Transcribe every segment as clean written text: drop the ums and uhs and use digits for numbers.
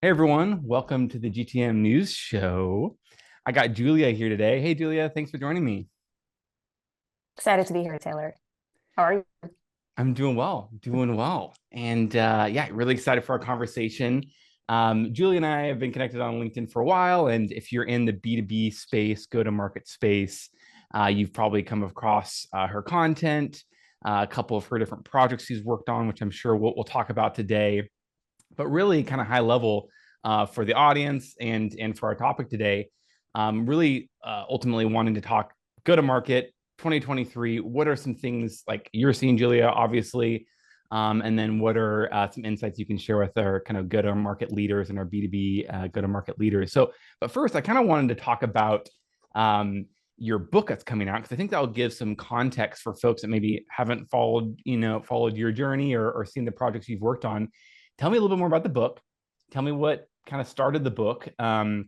Hey everyone, welcome to the GTM News Show. I got Julia here today. Hey Julia, thanks for joining me. Excited to be here, Taylor. How are you? I'm doing well, doing well. And yeah, really excited for our conversation. Julia and I have been connected on LinkedIn for a while. And if you're in the B2B space, go to market space, you've probably come across her content, a couple of her different projects she's worked on, which I'm sure we'll talk about today. But really kind of high level for the audience and for our topic today. Really ultimately wanting to talk go to market 2023. What are some things like you're seeing, Julia, obviously, and then what are some insights you can share with our kind of go to market leaders and our B2B go to market leaders? So, but first, I kind of wanted to talk about your book that's coming out because I think that will give some context for folks that maybe haven't followed your journey or seen the projects you've worked on. Tell me a little bit more about the book. Tell me what kind of started the book. And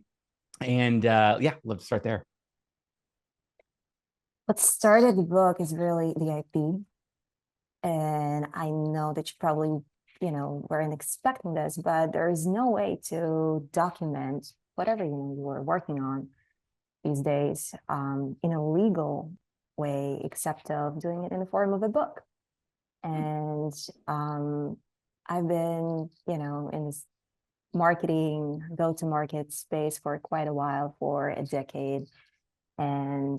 yeah, love to start there. What started the book is really the IP. And I know that you probably, weren't expecting this, but there is no way to document whatever, you were working on these days in a legal way, except of doing it in the form of a book. And I've been, in this marketing, go-to-market space for quite a while, for a decade. And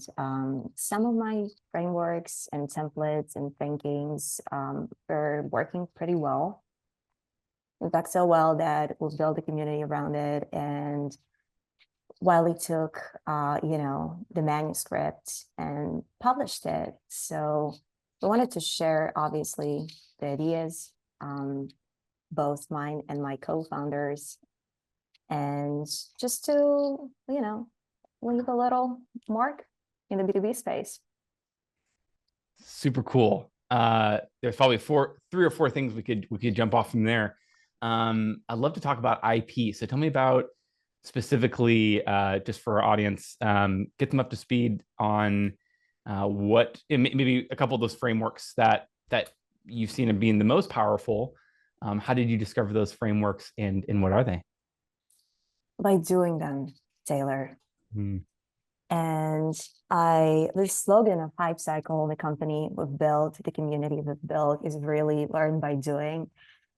some of my frameworks and templates and thinkings are working pretty well. In fact, so well that we've built a community around it. And Wiley took, the manuscript and published it. So we wanted to share, obviously, the ideas, both mine and my co-founders, and just to, leave a little mark in the B2B space. Super cool. There's probably three or four things we could jump off from there. I'd love to talk about IP. So tell me about specifically, just for our audience, get them up to speed on what maybe a couple of those frameworks that you've seen as being the most powerful. How did you discover those frameworks and what are they? By doing them, Taylor. Hmm. And the slogan of Hype Cycle, the company we've built, the community we've built, is really learn by doing,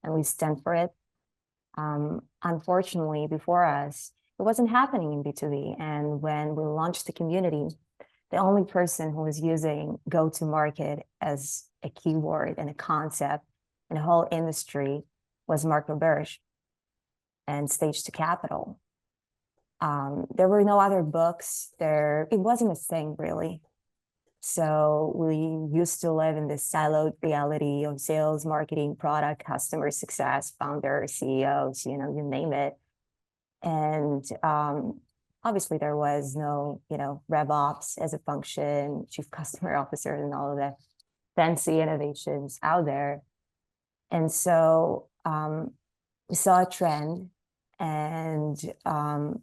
and we stand for it. Unfortunately, before us, it wasn't happening in B2B. And when we launched the community, the only person who was using go to market as a keyword and a concept in the whole industry was Mark Roberge and Stage to Capital. There were no other books there. It wasn't a thing, really. So we used to live in this siloed reality of sales, marketing, product, customer success, founder, CEOs, you name it. And obviously there was no, revolves as a function, chief customer officer, and all of the fancy innovations out there. And so we saw a trend, and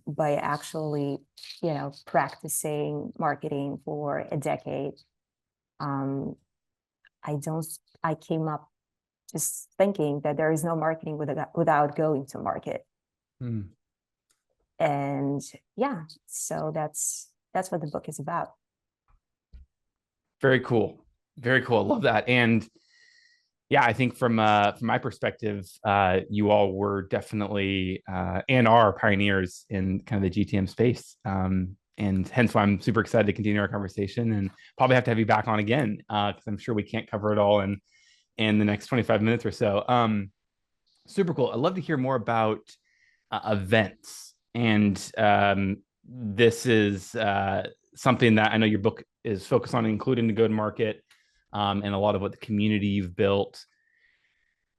by actually, practicing marketing for a decade, um, I came up just thinking that there is no marketing without going to market. Hmm. And yeah, so that's what the book is about. Very cool. Very cool. I love that. And yeah, I think from my perspective, you all were definitely and are pioneers in kind of the GTM space, and hence why I'm super excited to continue our conversation and probably have to have you back on again because I'm sure we can't cover it all in the next 25 minutes or so. Super cool. I'd love to hear more about events, and this is something that I know your book is focused on, including the go to market and a lot of what the community you've built.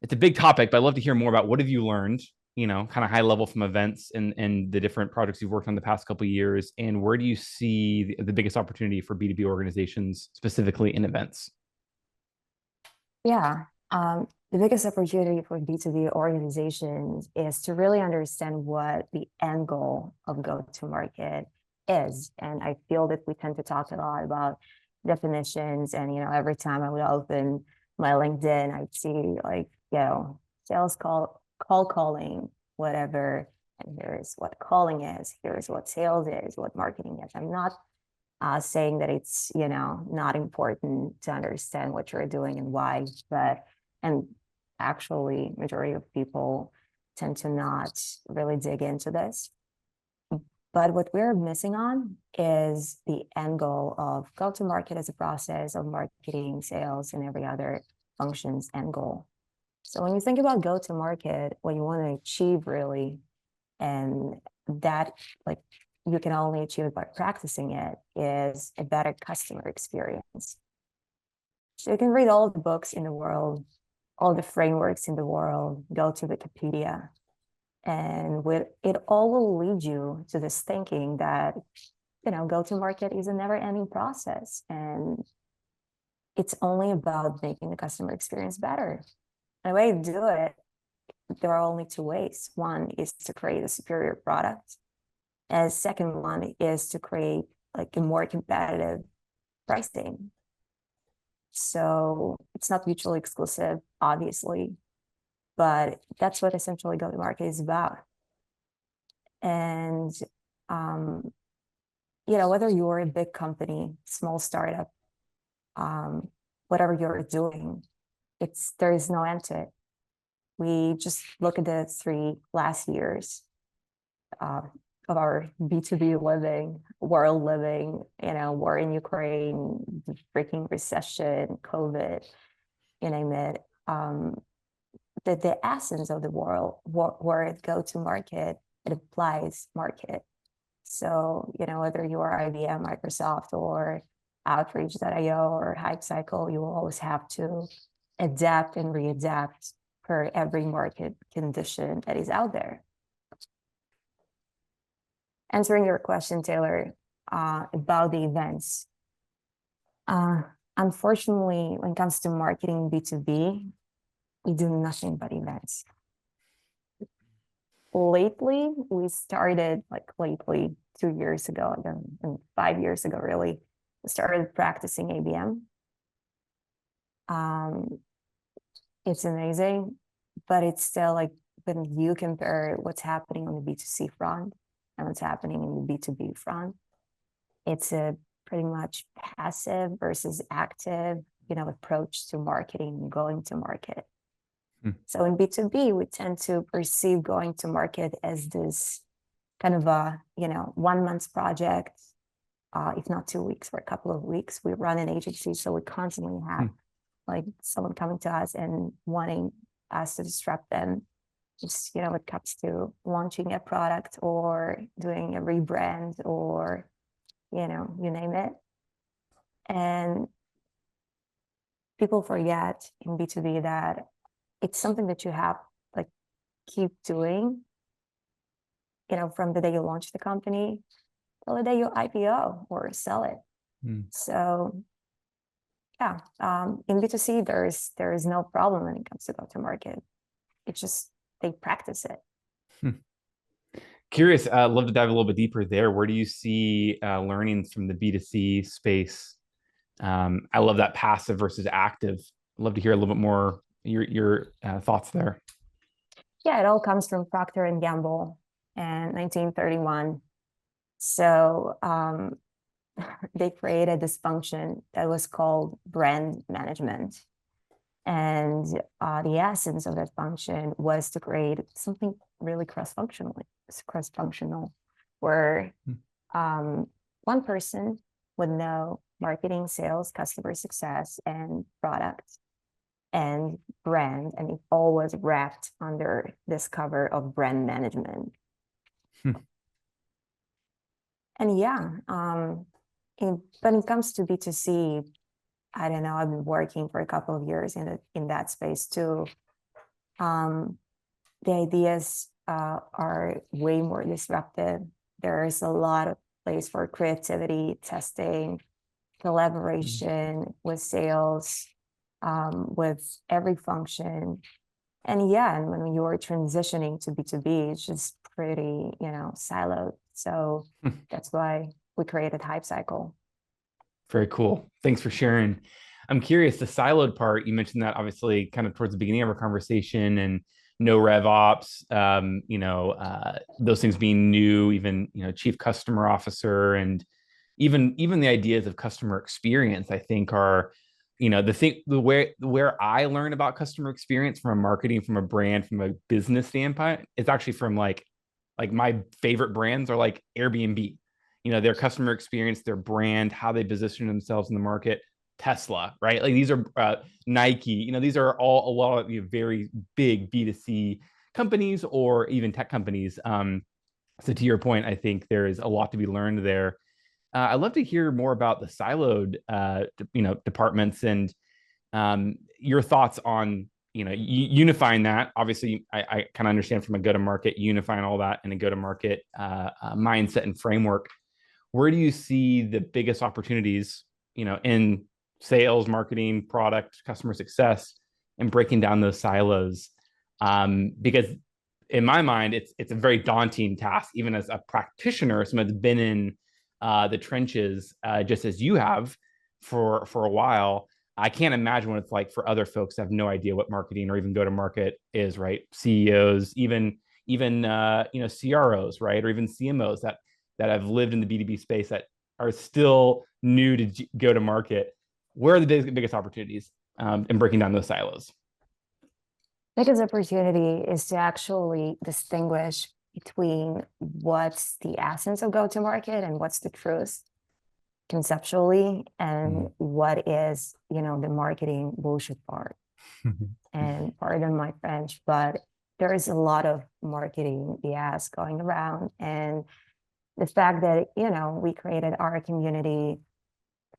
It's a big topic, but I'd love to hear more about what have you learned, kind of high level from events and the different projects you've worked on the past couple of years, and where do you see the biggest opportunity for B2B organizations, specifically in events? Yeah. The biggest opportunity for B2B organizations is to really understand what the end goal of go-to-market is. And I feel that we tend to talk a lot about definitions. And, every time I would open my LinkedIn, I'd see like, sales call calling, whatever. and here's what calling is, here's what sales is, what marketing is. I'm not saying that it's, not important to understand what you're doing and why, and actually majority of people tend to not really dig into this. But what we're missing on is the end goal of go to market as a process of marketing, sales, and every other function's end goal. So when you think about go to market, what you want to achieve really, and that like you can only achieve it by practicing it, is a better customer experience. So you can read all the books in the world, all the frameworks in the world, go to Wikipedia, and it all will lead you to this thinking that, go to market is a never ending process. And it's only about making the customer experience better. And the way to do it, there are only two ways. One is to create a superior product. And the second one is to create like a more competitive pricing. So it's not mutually exclusive, obviously, but that's what essentially go-to-market is about. And, whether you're a big company, small startup, whatever you're doing, there is no end to it. We just look at the 3 last years of our B2B living, world living, war in Ukraine, the freaking recession, COVID, you name it. The essence of the world, word go to market, it applies market. So, whether you are IBM, Microsoft, or Outreach.io or Hype Cycle, you will always have to adapt and readapt per every market condition that is out there. Answering your question, Taylor, about the events. Unfortunately, when it comes to marketing B2B, we do nothing but events. Lately, we started 2 years ago, and 5 years ago, really, we started practicing ABM. It's amazing, but it's still when you compare what's happening on the B2C front and what's happening in the B2B front, it's a pretty much passive versus active, approach to marketing and going to market. So in B2B, we tend to perceive going to market as this kind of a, 1 month project, if not 2 weeks or a couple of weeks. We run an agency, so we constantly have someone coming to us and wanting us to disrupt them. Just, when it comes to launching a product or doing a rebrand or, you name it. And people forget in B2B that it's something that you have keep doing, from the day you launch the company till the day you IPO or sell it. So yeah, in B2C, there is no problem when it comes to go to market. It's just they practice it. Curious, love to dive a little bit deeper there. Where do you see learnings from the B2C space? I love that passive versus active. I'd love to hear a little bit more your thoughts there. Yeah, it all comes from Procter and Gamble in 1931. So they created this function that was called brand management. And the essence of that function was to create something really cross-functional, where one person would know marketing, sales, customer success, and product and brand, and it all was wrapped under this cover of brand management. And yeah, when it comes to B2C, I don't know, I've been working for a couple of years in that space too. The ideas are way more disruptive. There's a lot of place for creativity, testing, collaboration with sales, with every function. And yeah, and when you're transitioning to B2B, it's just pretty, siloed. So that's why we created Hype Cycle. Very cool. Thanks for sharing. I'm curious, the siloed part, you mentioned that obviously kind of towards the beginning of our conversation, and no rev ops, those things being new, even, chief customer officer, and even the ideas of customer experience, I think are, where I learn about customer experience from a marketing, from a brand, from a business standpoint, it's actually from like my favorite brands are like Airbnb, their customer experience, their brand, how they position themselves in the market. Tesla, right? Like these are Nike, these are all a lot of very big B2C companies or even tech companies. So to your point, I think there is a lot to be learned there. I'd love to hear more about the siloed, departments, and your thoughts on, unifying that. Obviously, I kind of understand from a go-to-market, unifying all that in a go-to-market mindset and framework. Where do you see the biggest opportunities, in sales, marketing, product, customer success, and breaking down those silos? Because in my mind, it's a very daunting task, even as a practitioner, someone that's been in the trenches, just as you have for a while. I can't imagine what it's like for other folks that have no idea what marketing or even go to market is, right? CEOs, even CROs, right, or even CMOs that have lived in the B2B space that are still new to go to market. Where are the biggest opportunities in breaking down those silos? Biggest opportunity is to actually distinguish between what's the essence of go-to-market and what's the truth conceptually, and what is, the marketing bullshit part. And pardon my French, but there is a lot of marketing BS going around. And the fact that, we created our community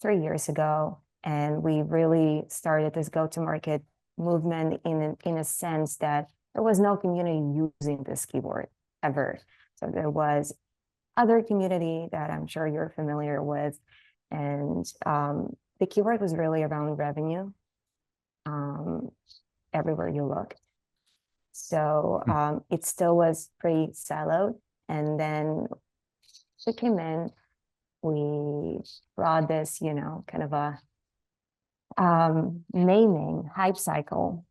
3 years ago, and we really started this go-to-market movement in a sense that there was no community using this keyword ever. So there was other community that I'm sure you're familiar with, and the keyword was really around revenue everywhere you look. So it still was pretty siloed. And then we came in, we brought this, kind of a naming hype cycle.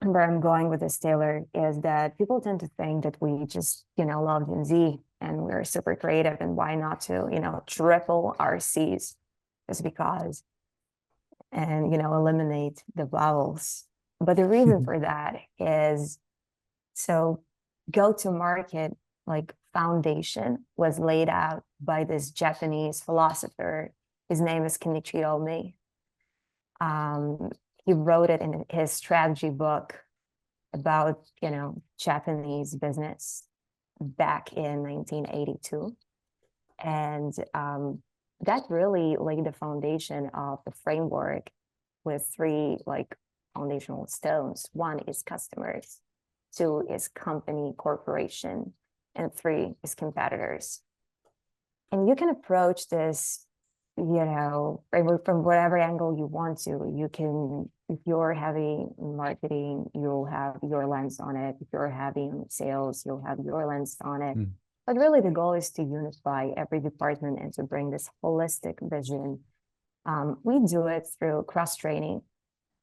And where I'm going with this, Taylor, is that people tend to think that we just, love Gen Z and we're super creative, and why not to, triple our C's just because, and, eliminate the vowels. But the reason for that is, so go-to-market, like, foundation was laid out by this Japanese philosopher. His name is Kenichi Ohmae. He wrote it in his strategy book about, Japanese business back in 1982. And that really laid the foundation of the framework with three, like, foundational stones. One is customers, two is company, corporation, and three is competitors. And you can approach this, from whatever angle you want to. You can, if you're heavy in marketing, you'll have your lens on it. If you're heavy in sales, you'll have your lens on it. But really the goal is to unify every department and to bring this holistic vision. We do it through cross-training.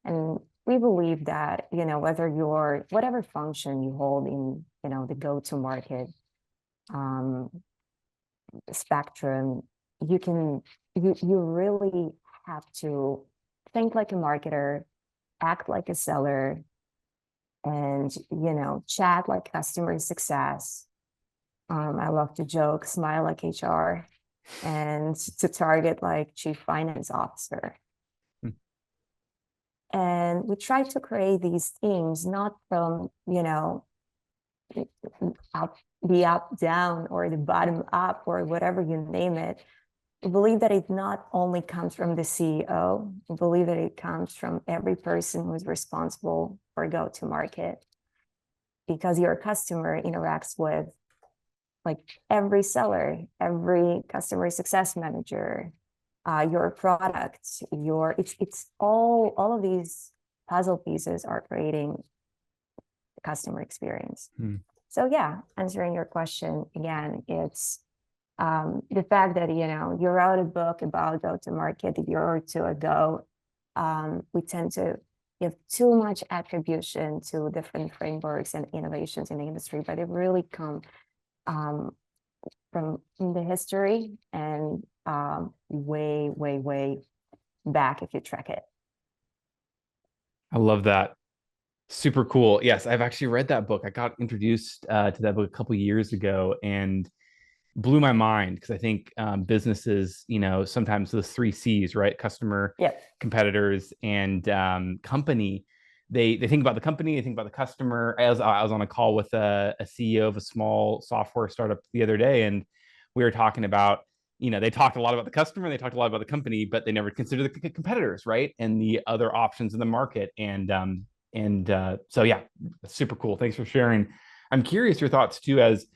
And we believe that, whether you're, whatever function you hold in, the go-to-market spectrum, you really have to think like a marketer, act like a seller, and, chat like customer success. I love to joke, smile like HR, and to target like chief finance officer. And we try to create these themes, not from, the up down or the bottom up or whatever you name it. We believe that it not only comes from the CEO, we believe that it comes from every person who's responsible for go-to-market, because your customer interacts with, like, every seller, every customer success manager, your product, it's all of these puzzle pieces are creating the customer experience. So yeah, answering your question again, it's the fact that, you wrote a book about go-to-market a year or two ago. We tend to You have too much attribution to different frameworks and innovations in the industry, but they really come from the history and way, way, way back if you track it. I love that. Super cool. Yes, I've actually read that book. I got introduced to that book a couple years ago and blew my mind because I think businesses, sometimes those three C's, right? Customer, Yep. competitors, and company. They think about the company, they think about the customer. I was on a call with a CEO of a small software startup the other day, and we were talking about, they talked a lot about the customer, they talked a lot about the company, but they never considered the competitors, right? And the other options in the market. So yeah, super cool. Thanks for sharing. I'm curious your thoughts too, as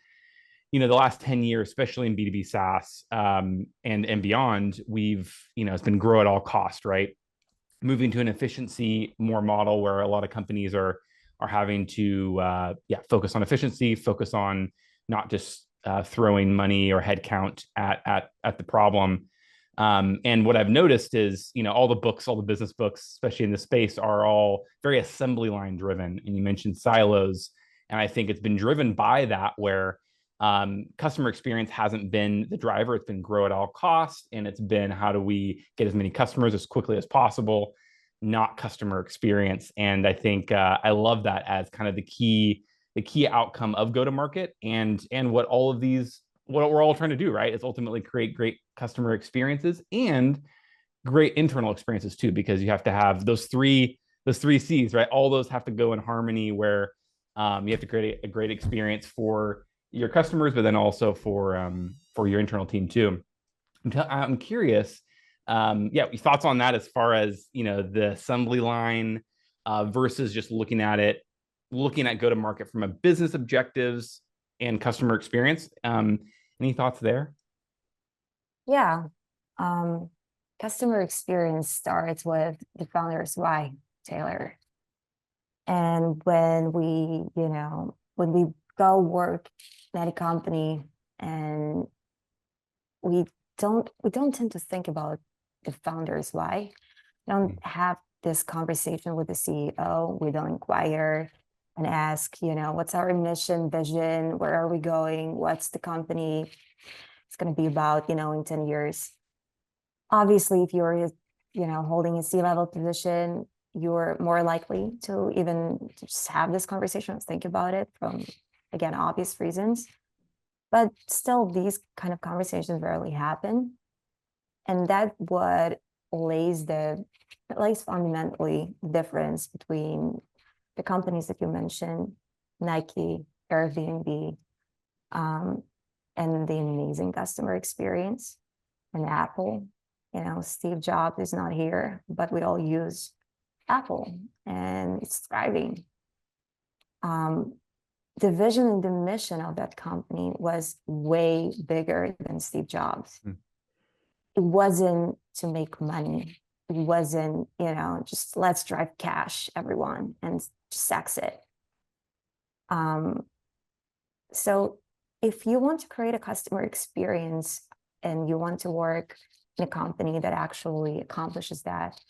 the last 10 years, especially in B2B SaaS and beyond, it's been grow at all cost, right? Moving to an efficiency more model where a lot of companies are having to focus on efficiency, focus on not just throwing money or headcount at the problem. And what I've noticed is, all the business books, especially in the space, are all very assembly line driven. And you mentioned silos, and I think it's been driven by that, where customer experience hasn't been the driver. It's been grow at all costs, and it's been how do we get as many customers as quickly as possible, not customer experience. And I think I love that as kind of the key outcome of go to market, and what we're all trying to do, right, is ultimately create great customer experiences and great internal experiences too, because you have to have those three C's, right? All those have to go in harmony, where you have to create a great experience for your customers, but then also for your internal team too. I'm curious, your thoughts on that as far as the assembly line versus just looking at go to market from a business objectives and customer experience. Any thoughts there? Yeah. Customer experience starts with the founder's why, Taylor. And when we go work at a company, and we don't tend to think about the founders why. We don't have this conversation with the CEO. We don't inquire and ask, what's our mission, vision, where are we going, what's the company it's going to be about, in 10 years. Obviously, if you're holding a C-level position, you're more likely to even just have this conversation, think about it from, again, obvious reasons. But still, these kind of conversations rarely happen. And that's what lays fundamentally the difference between the companies that you mentioned, Nike, Airbnb, and the amazing customer experience, and Apple. Steve Jobs is not here, but we all use Apple, and it's thriving. The vision and the mission of that company was way bigger than Steve Jobs. It wasn't to make money. It wasn't, just let's drive cash, everyone, and just exit. So if you want to create a customer experience and you want to work in a company that actually accomplishes that,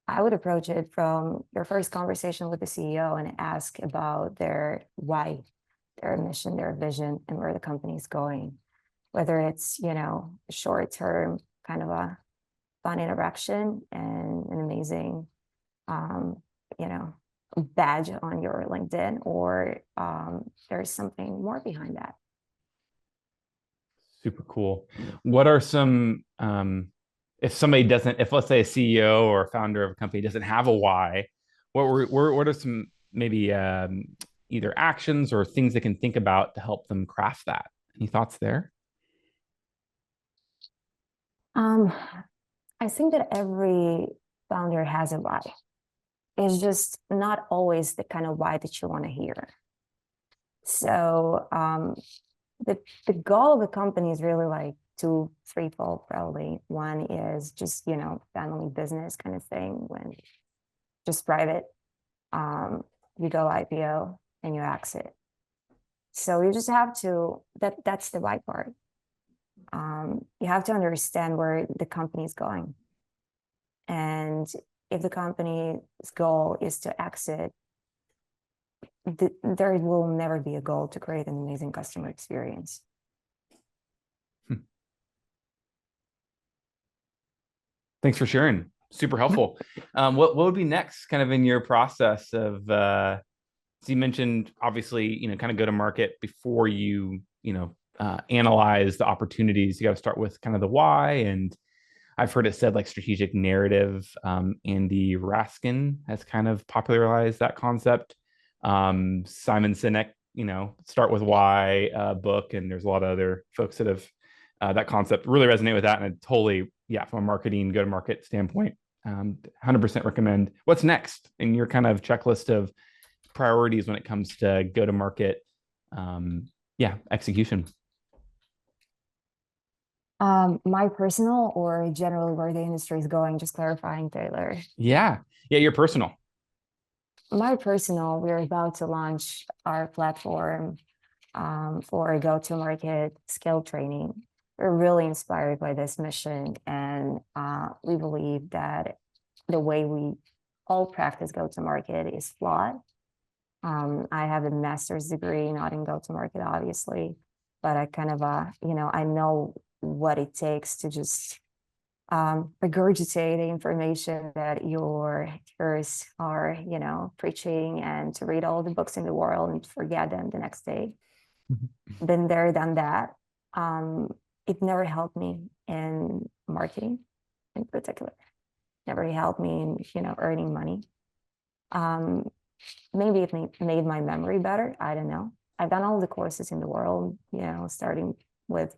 I would approach it from your first conversation with the CEO and ask about their why, their mission, their vision, and where the company is going. Whether it's, short-term kind of a fun interaction and an amazing, badge on your LinkedIn, or there's something more behind that. Super cool. What are some if let's say a CEO or a founder of a company doesn't have a why, what are some maybe either actions or things they can think about to help them craft that? Any thoughts there? I think that every founder has a why. It's just not always the kind of why that you want to hear. So the goal of the company is really like threefold probably. One is just, family business kind of thing, when just private, you go IPO and you exit. So you just have to, that's the why part. You have to understand where the company is going. And if the company's goal is to exit, there will never be a goal to create an amazing customer experience. Thanks for sharing. Super helpful. What would be next kind of in your process of, so you mentioned obviously, kind of go to market before you, analyze the opportunities. You got to start with kind of the why. And I've heard it said like strategic narrative. Andy Raskin has kind of popularized that concept. Simon Sinek, start with why book. And there's a lot of other folks that have that concept really resonate with that. And it totally, from a marketing, go to market standpoint, 100% recommend. What's next in your kind of checklist of priorities when it comes to go to market execution? My personal or generally where the industry is going, just clarifying, Taylor. Yeah, your personal. My personal, we're about to launch our platform for go-to-market skill training. We're really inspired by this mission, and we believe that the way we all practice go-to-market is flawed. I have a master's degree, not in go-to-market, obviously, but I kind of, I know what it takes to just regurgitate the information that your peers are, preaching, and to read all the books in the world and forget them the next day. Been there, done that. It never helped me in marketing in particular. Never helped me in, earning money. Maybe it made my memory better. I don't know. I've done all the courses in the world, starting with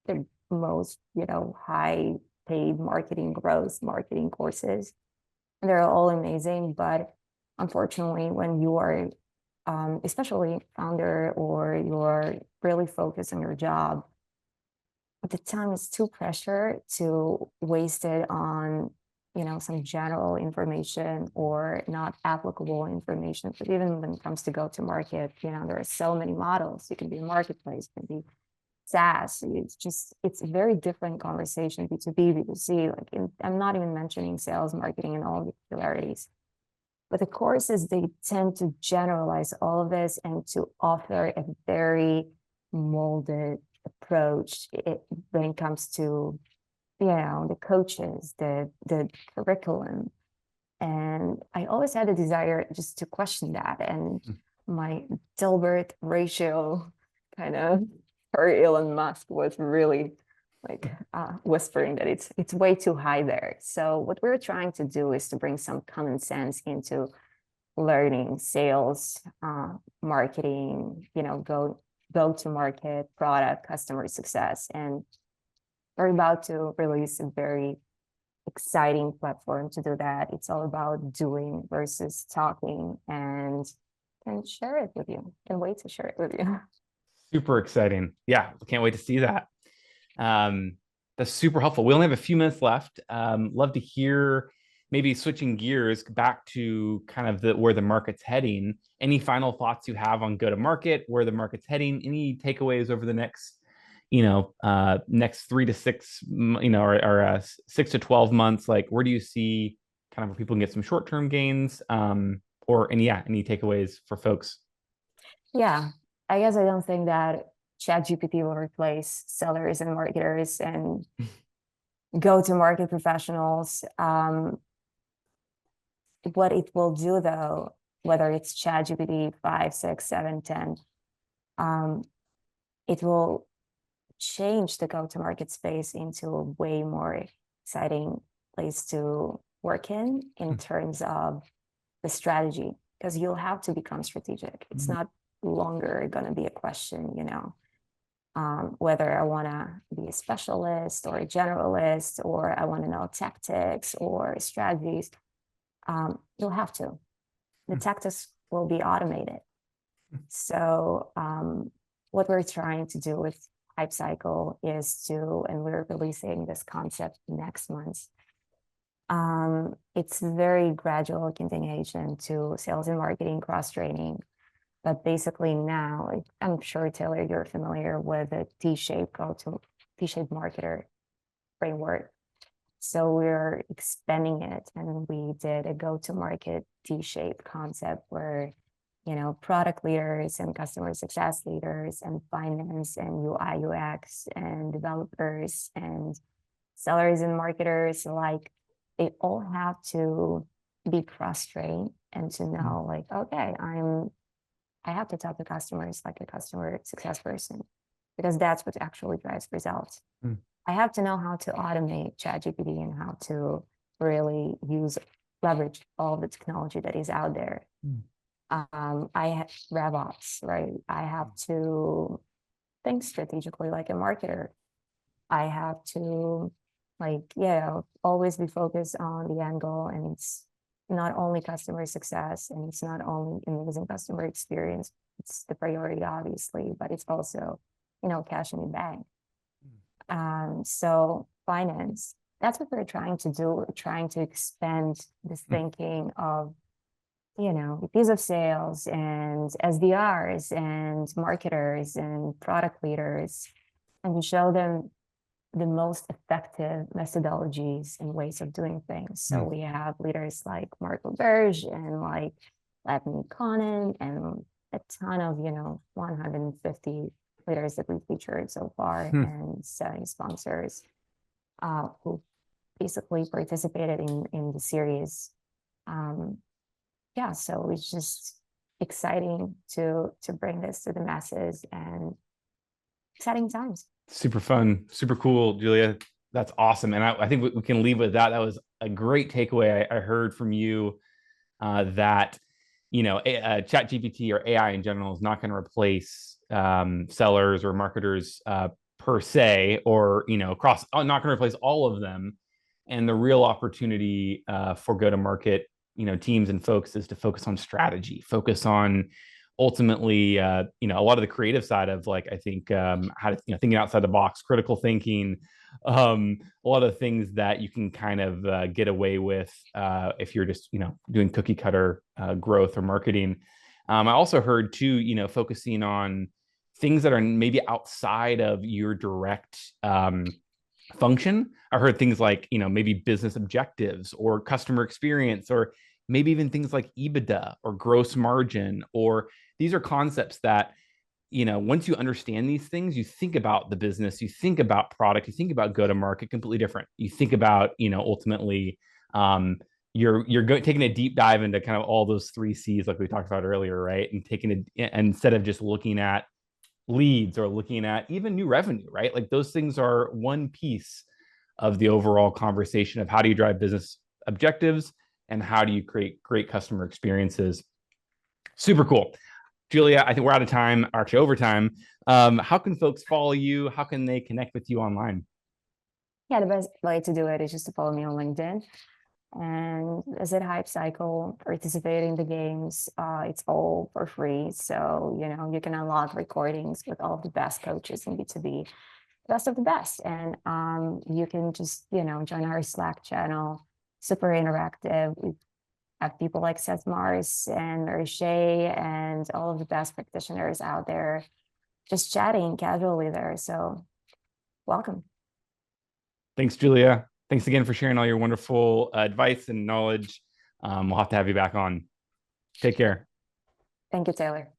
the most, high paid marketing, growth marketing courses. And they're all amazing. But unfortunately, when you are, especially founder, or you're really focused on your job, the time is too precious to waste it on, some general information or not applicable information. But even when it comes to go to market, there are so many models. You can be a marketplace, you can be SaaS. It's a very different conversation, B2B, B2C. I'm not even mentioning sales, marketing, and all the peculiarities. But the courses, they tend to generalize all of this and to offer a very molded approach when it comes to, the coaches, the curriculum. And I always had a desire just to question that. And my Dilbert ratio kind of, or Elon Musk was really whispering that it's way too high there. So what we're trying to do is to bring some common sense into learning, sales, marketing, go to market, product, customer success. And we're about to release a very exciting platform to do that. It's all about doing versus talking, and can share it with you. Can't wait to share it with you. Super exciting. Yeah, can't wait to see that. That's super helpful. We only have a few minutes left. Love to hear, maybe switching gears back to kind of where the market's heading. Any final thoughts you have on go-to-market, where the market's heading? Any takeaways over the next, next 3 to 6, or 6 to 12 months? Like, where do you see kind of where people can get some short-term gains, or any takeaways for folks? Yeah, I guess I don't think that ChatGPT will replace sellers and marketers and go-to-market professionals. What it will do, though, whether it's ChatGPT 5, 6, 7, 10, it will change the go-to-market space into a way more exciting place to work in terms of the strategy, because you'll have to become strategic. It's not longer going to be a question, whether I want to be a specialist or a generalist, or I want to know tactics or strategies. You'll have to. The tactics will be automated. So what we're trying to do with Hype Cycle is and we're releasing this concept next month. It's very gradual continuation to sales and marketing cross-training. But basically now, I'm sure, Taylor, you're familiar with the T-shaped marketer framework. So we're expanding it, and we did a go-to-market T-shaped concept where, you know, product leaders and customer success leaders and finance and UI UX and developers and sellers and marketers, like they all have to be cross-trained and to know like, okay, I have to talk to customers like a customer success person, because that's what actually drives results. I have to know how to automate ChatGPT and how to really leverage all the technology that is out there. I have revolves, right? I have to think strategically like a marketer. I have to, like, always be focused on the end goal, and it's not only customer success, and it's not only amazing customer experience. It's the priority, obviously, but it's also, you know, cash in the bank. So finance, that's what we're trying to do. We're trying to expand this thinking of, you know, VPs of sales and SDRs and marketers and product leaders, and to show them the most effective methodologies and ways of doing things. So we have leaders like Marco Berge and like Latney Conan and a ton of, you know, 150 leaders that we've featured so far, and 70 sponsors who basically participated in the series. So it's just exciting to bring this to the masses, and exciting times. Super fun, super cool, Julia. That's awesome. And I think we can leave with that. That was a great takeaway. I heard from you that, you know, ChatGPT or AI in general is not going to replace sellers or marketers per se, or, you know, not going to replace all of them. And the real opportunity for go-to-market, you know, teams and folks is to focus on strategy, focus on ultimately, you know, a lot of the creative side of, like, I think how to, you know, thinking outside the box, critical thinking, a lot of things that you can kind of get away with if you're just, you know, doing cookie cutter growth or marketing. I also heard too, you know, focusing on things that are maybe outside of your direct function. I heard things like, you know, maybe business objectives or customer experience, or maybe even things like EBITDA or gross margin, or these are concepts that, you know, once you understand these things, you think about the business, you think about product, you think about go-to-market completely different. You think about, you know, ultimately, taking a deep dive into kind of all those 3 C's like we talked about earlier, right? And instead of just looking at leads or looking at even new revenue, right? Like those things are one piece of the overall conversation of how do you drive business objectives and how do you create great customer experiences. Super cool. Julia, I think we're out of time, or actually over time. How can folks follow you? How can they connect with you online? Yeah, the best way to do it is just to follow me on LinkedIn and visit Hype Cycle, participate in the games. It's all for free. So, you know, you can unlock recordings with all of the best coaches in B2B, best of the best. And you can just, you know, join our Slack channel, super interactive. We have people like Seth Mars and Mary Shea and all of the best practitioners out there just chatting casually there. So welcome. Thanks, Julia. Thanks again for sharing all your wonderful advice and knowledge. We'll have to have you back on. Take care. Thank you, Taylor.